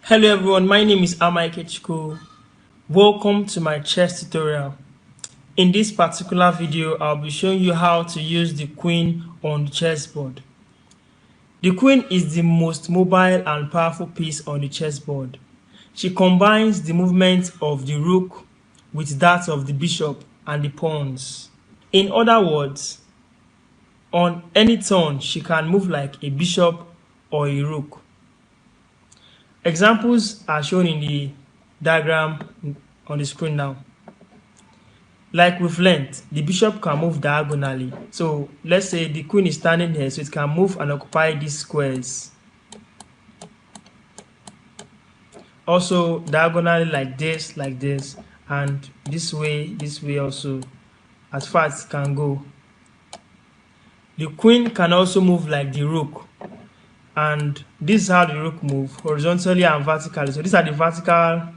Hello everyone, my name is Amaikechiko. Welcome to my chess tutorial. In this particular video, I'll be showing you how to use the queen on the chessboard. The queen is the most mobile and powerful piece on the chessboard. She combines the movement of the rook with that of the bishop and the pawns. In other words, on any turn, she can move like a bishop or a rook. Examples are shown in the diagram on the screen now. Like with length, the bishop can move diagonally. So let's say the queen is standing here, so it can move and occupy these squares. Also diagonally like this, and this way also, as far as it can go. The queen can also move like the rook. And this is how the rook moves, horizontally and vertically. So these are the vertical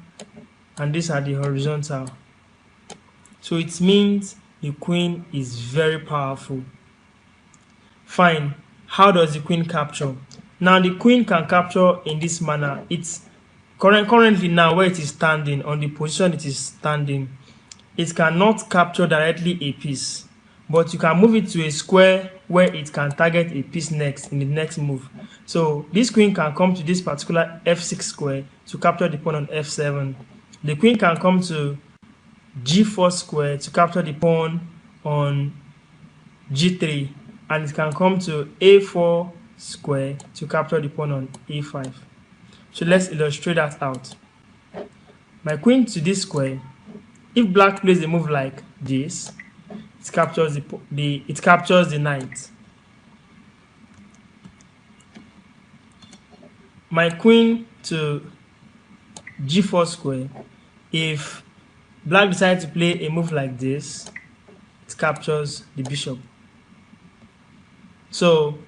and these are the horizontal. So it means the queen is very powerful. Fine. How does the queen capture? Now the queen can capture in this manner. It's currently now where it is standing, on the position it is standing. It cannot capture directly a piece, but you can move it to a square where it can target a piece next in the next move. So this queen can come to this particular f6 square to capture the pawn on f7. The queen can come to g4 square to capture the pawn on g3, and it can come to a4 square to capture the pawn on a5. So let's illustrate that out. My queen to this square, if black plays a move like this, it captures the knight. My queen to g4 square, if black decides to play a move like this, it captures the bishop. So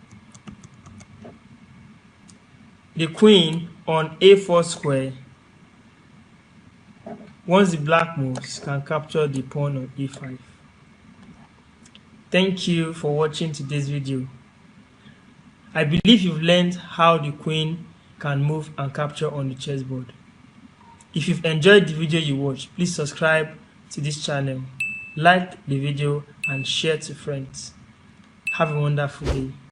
the queen on a4 square, once the black moves, can capture the pawn on e5. Thank you for watching today's video. I believe you've learned how the queen can move and capture on the chessboard. If you've enjoyed the video you watched, please subscribe to this channel, like the video and share to friends. Have a wonderful day.